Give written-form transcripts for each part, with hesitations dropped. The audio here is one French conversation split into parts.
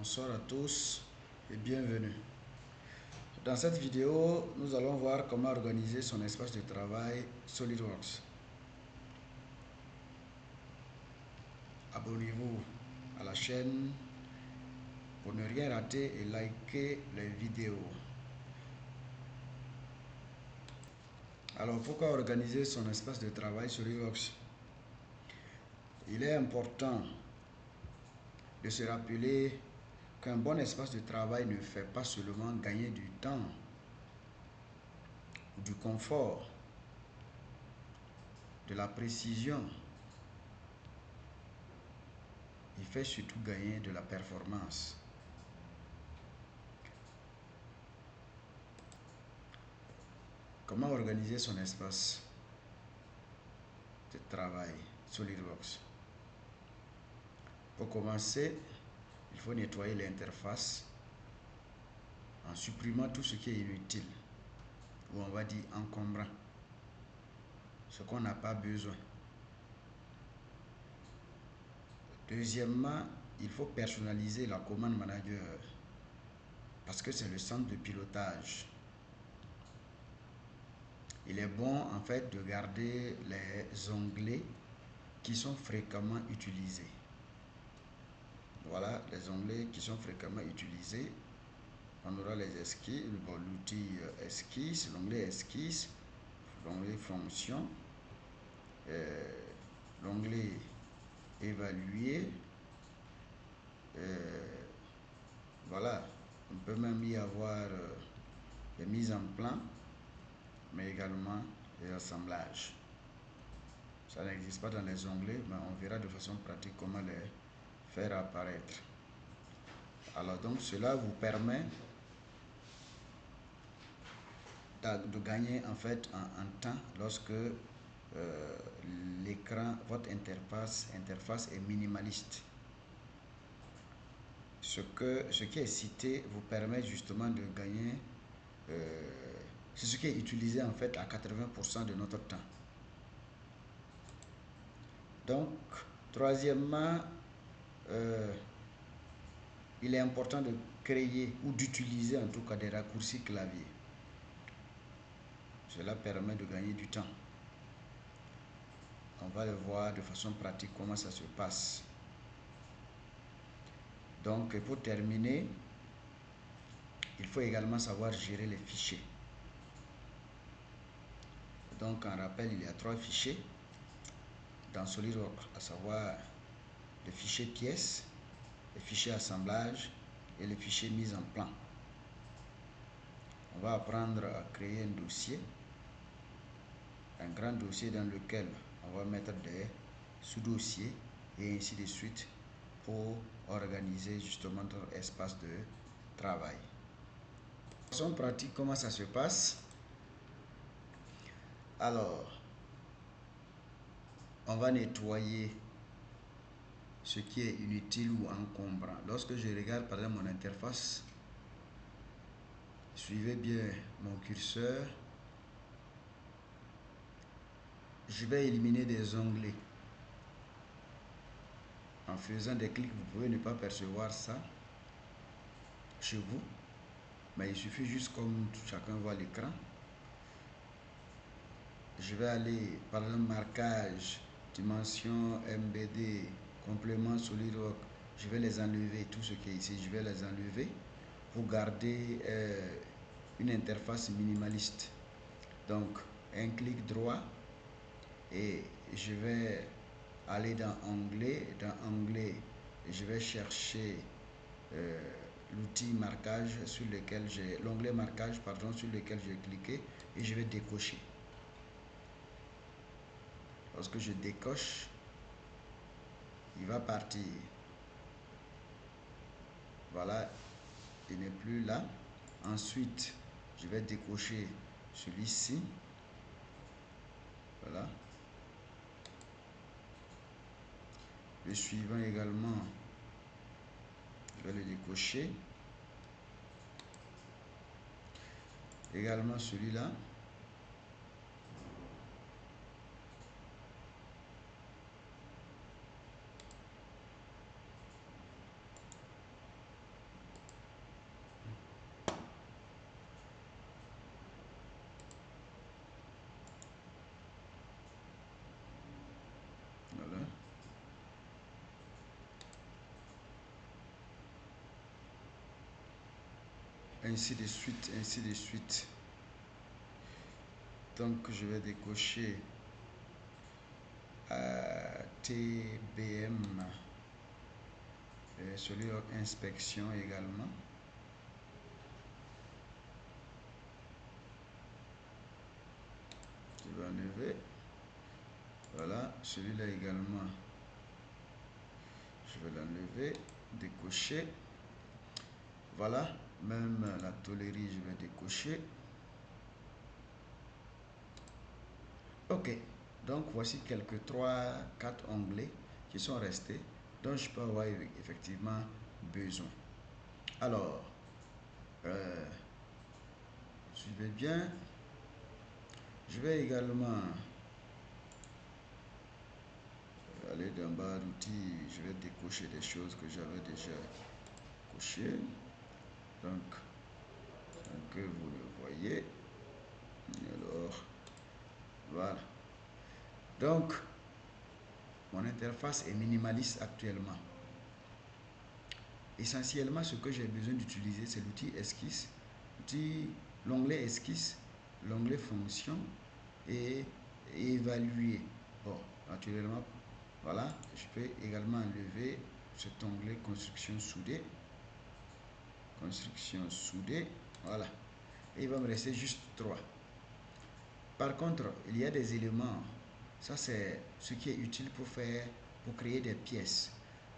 Bonsoir à tous et bienvenue. Dans cette vidéo, nous allons voir comment organiser son espace de travail SolidWorks. Abonnez-vous à la chaîne pour ne rien rater et likez les vidéos. Alors, pourquoi organiser son espace de travail SolidWorks? Il est important de se rappeler qu'un bon espace de travail ne fait pas seulement gagner du temps ou du confort, de la précision, il fait surtout gagner de la performance. Comment organiser son espace de travail SolidWorks? Pour commencer, il faut nettoyer l'interface en supprimant tout ce qui est inutile, ou on va dire encombrant, ce qu'on n'a pas besoin. Deuxièmement, il faut personnaliser la commande manager parce que c'est le centre de pilotage. Il est bon en fait de garder les onglets qui sont fréquemment utilisés. Voilà les onglets qui sont fréquemment utilisés. On aura les esquisses, bon, l'outil esquisse, l'onglet esquisse, l'onglet fonction, l'onglet évaluer. Voilà, on peut même y avoir des mises en plan, mais également les assemblages. Ça n'existe pas dans les onglets, mais on verra de façon pratique comment les faire apparaître. Alors donc cela vous permet de gagner en fait en temps lorsque l'écran, votre interface est minimaliste. Ce qui est cité vous permet justement de gagner, c'est ce qui est utilisé en fait à 80% de notre temps. Donc, troisièmement, il est important de créer ou d'utiliser en tout cas des raccourcis clavier. Cela permet de gagner du temps. On va le voir de façon pratique comment ça se passe. Donc, pour terminer, il faut également savoir gérer les fichiers. Donc, en rappel, il y a 3 fichiers dans SolidWorks, à savoir le fichier pièces, le fichier assemblage et le fichier mise en plan. On va apprendre à créer un dossier, un grand dossier dans lequel on va mettre des sous-dossiers et ainsi de suite pour organiser justement notre espace de travail. De façon pratique, comment ça se passe? Alors, on va nettoyer ce qui est inutile ou encombrant. Lorsque je regarde par exemple mon interface, suivez bien mon curseur, je vais éliminer des onglets. En faisant des clics, vous pouvez ne pas percevoir ça chez vous, mais il suffit juste comme chacun voit l'écran. Je vais aller par exemple marquage, dimension, MBD, complément SolidWorks. Je vais les enlever, tout ce qui est ici, je vais les enlever pour garder une interface minimaliste. Donc, un clic droit et je vais aller dans onglet. Dans onglet, je vais chercher l'outil marquage sur lequel j'ai l'onglet marquage pardon sur lequel j'ai cliqué et je vais décocher. Lorsque je décoche, il va partir. Voilà, il n'est plus là. Ensuite, je vais décocher celui-ci. Voilà. Le suivant également, je vais le décocher. Également celui-là. ainsi de suite, ainsi de suite. Donc je vais décocher TBM, celui inspection également. Je vais enlever. Voilà, celui-là également. Je vais l'enlever, décocher. Voilà, même la tôlerie, je vais décocher. Ok, donc voici quelques 3-4 onglets qui sont restés, dont je peux avoir effectivement besoin. Alors, suivez bien. Je vais également aller dans barre d'outils. Je vais décocher des choses que j'avais déjà cochées. Donc que vous le voyez. Alors, voilà. Donc, mon interface est minimaliste actuellement. Essentiellement, ce que j'ai besoin d'utiliser, c'est l'outil esquisse, l'onglet esquisse, l'onglet fonction et évaluer. Bon, naturellement, voilà, je peux également enlever cet onglet construction soudée. Construction soudée, voilà. Et il va me rester juste 3. Par contre, il y a des éléments. Ça, c'est ce qui est utile pour créer des pièces.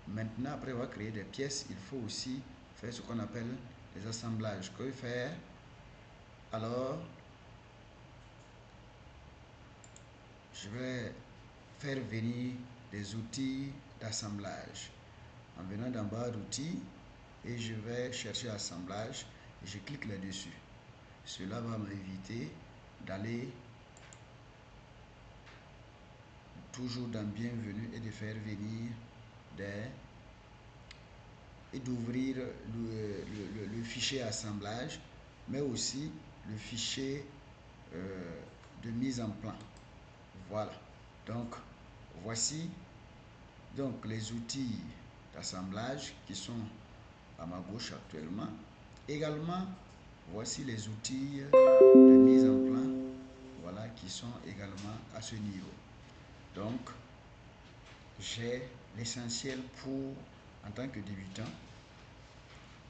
Maintenant, après avoir créé des pièces, il faut aussi faire ce qu'on appelle les assemblages. Que faire? Alors, je vais faire venir des outils d'assemblage. En venant dans barre d'outils, et je vais chercher assemblage, et je clique là-dessus. Cela va m'éviter d'aller toujours dans bienvenue et de faire venir et d'ouvrir le fichier assemblage, mais aussi le fichier de mise en plan. Voilà, donc voici donc les outils d'assemblage qui sont à ma gauche actuellement. Également, voici les outils de mise en plan, voilà, qui sont également à ce niveau. Donc, j'ai l'essentiel pour, en tant que débutant,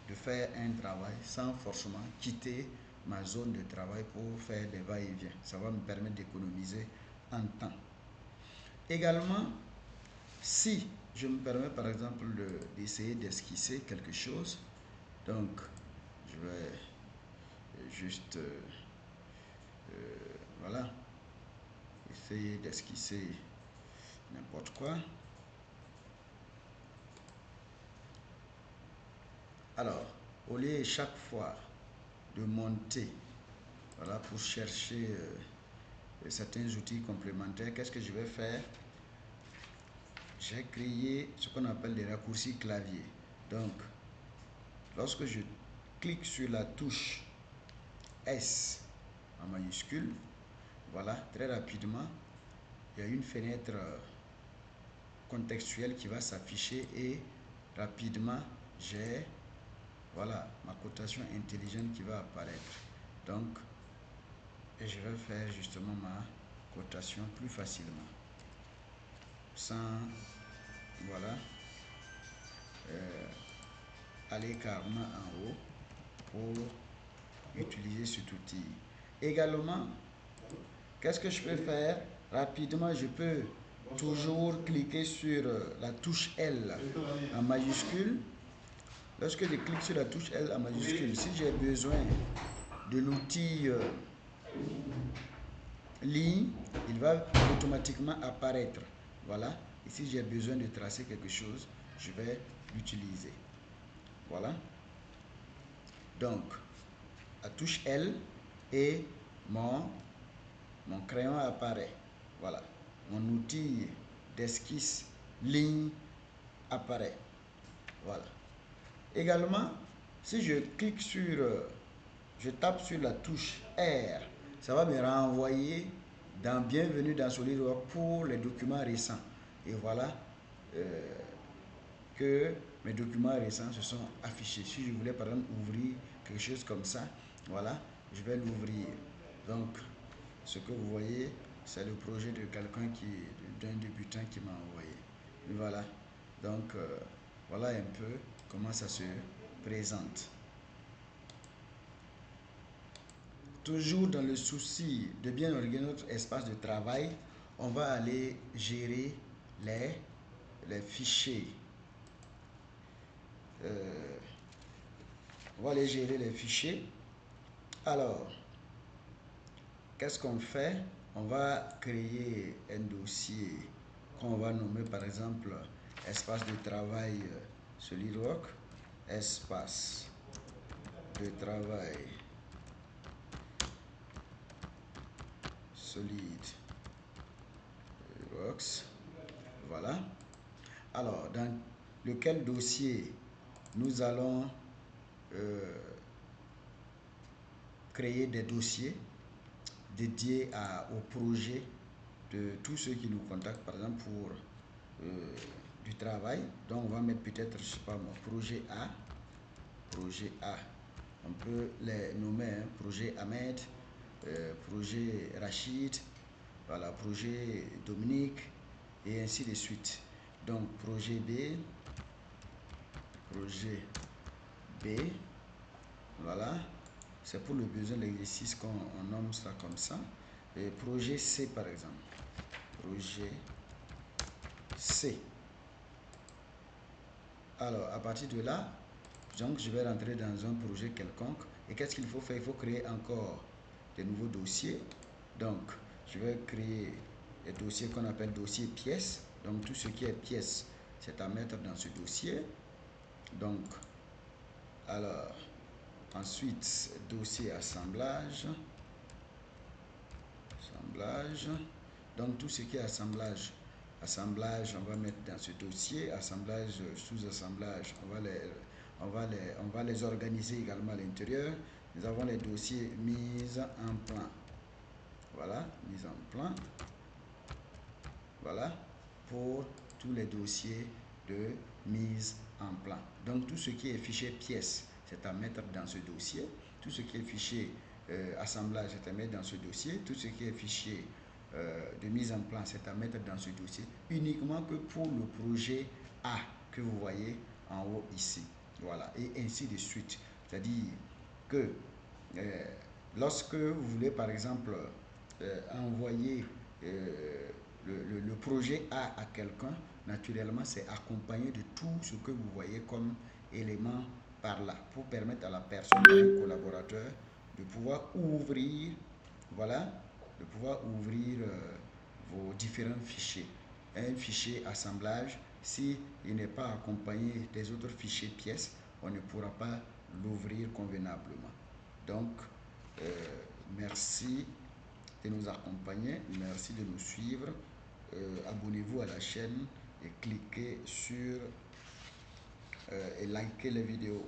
de faire un travail sans forcément quitter ma zone de travail pour faire des va-et-vient. Ça va me permettre d'économiser en temps. Également, si je me permets par exemple d'essayer d'esquisser quelque chose, donc je vais juste voilà, essayer d'esquisser n'importe quoi. Alors, au lieu chaque fois de monter, voilà, pour chercher certains outils complémentaires, qu'est-ce que je vais faire? J'ai créé ce qu'on appelle des raccourcis clavier. Donc, lorsque je clique sur la touche S en majuscule, voilà, très rapidement, il y a une fenêtre contextuelle qui va s'afficher et rapidement, j'ai voilà ma cotation intelligente qui va apparaître. Donc, et je vais faire justement ma cotation plus facilement sans voilà aller carrément en haut pour utiliser cet outil. Également, qu'est-ce que je peux faire? Rapidement, je peux toujours cliquer sur la touche L en majuscule. Lorsque je clique sur la touche L en majuscule, si j'ai besoin de l'outil ligne, il va automatiquement apparaître. Voilà. Et si j'ai besoin de tracer quelque chose, je vais l'utiliser. Voilà. Donc, la touche L et mon crayon apparaît. Voilà. Mon outil d'esquisse ligne apparaît. Voilà. Également, si je clique sur, je tape sur la touche R, ça va me renvoyer dans Bienvenue dans SolidWorks pour les documents récents. Et voilà que mes documents récents se sont affichés. Si je voulais par exemple ouvrir quelque chose comme ça, voilà, je vais l'ouvrir. Donc, ce que vous voyez, c'est le projet de quelqu'un d'un débutant qui m'a envoyé. Et voilà. Donc, voilà un peu comment ça se présente. Toujours dans le souci de bien organiser notre espace de travail, on va aller gérer les fichiers. On va aller gérer les fichiers. Alors, qu'est-ce qu'on fait? On va créer un dossier qu'on va nommer par exemple espace de travail SolidWorks, espace de travail SolidWorks. Voilà. Alors, dans lequel dossier nous allons créer des dossiers dédiés au projet de tous ceux qui nous contactent, par exemple pour du travail. Donc, on va mettre peut-être, je sais pas moi, projet A. Projet A. On peut les nommer, hein, projet Ahmed, projet Rachid, voilà, projet Dominique, et ainsi de suite. Donc, projet B, voilà, c'est pour le besoin de l'exercice qu'on nomme ça comme ça. Et projet C par exemple, projet C. Alors, à partir de là, donc je vais rentrer dans un projet quelconque. Et qu'est-ce qu'il faut faire? Il faut créer encore de nouveaux dossiers. Donc, je vais créer des dossiers qu'on appelle dossier pièces. Donc, tout ce qui est pièces, c'est à mettre dans ce dossier. Donc, alors, ensuite, dossier assemblage. Assemblage. Donc, tout ce qui est assemblage. Assemblage, on va mettre dans ce dossier. Assemblage, sous-assemblage, on va les organiser également à l'intérieur. Nous avons les dossiers mise en plan. Voilà, mise en plan. Voilà, pour tous les dossiers de mise en plan. Donc, tout ce qui est fichier pièces, c'est à mettre dans ce dossier. Tout ce qui est fichier assemblage, c'est à mettre dans ce dossier. Tout ce qui est fichier de mise en plan, c'est à mettre dans ce dossier. Uniquement que pour le projet A que vous voyez en haut ici. Voilà, et ainsi de suite. C'est-à-dire que lorsque vous voulez, par exemple, envoyer le projet A à quelqu'un, naturellement, c'est accompagné de tout ce que vous voyez comme élément par là, pour permettre à la personne, à un collaborateur, de pouvoir ouvrir, voilà, de pouvoir ouvrir vos différents fichiers. Un fichier assemblage, s'il n'est pas accompagné des autres fichiers pièces, on ne pourra pas l'ouvrir convenablement. Donc, merci de nous accompagner, merci de nous suivre. Abonnez-vous à la chaîne et cliquez sur et likez les vidéos.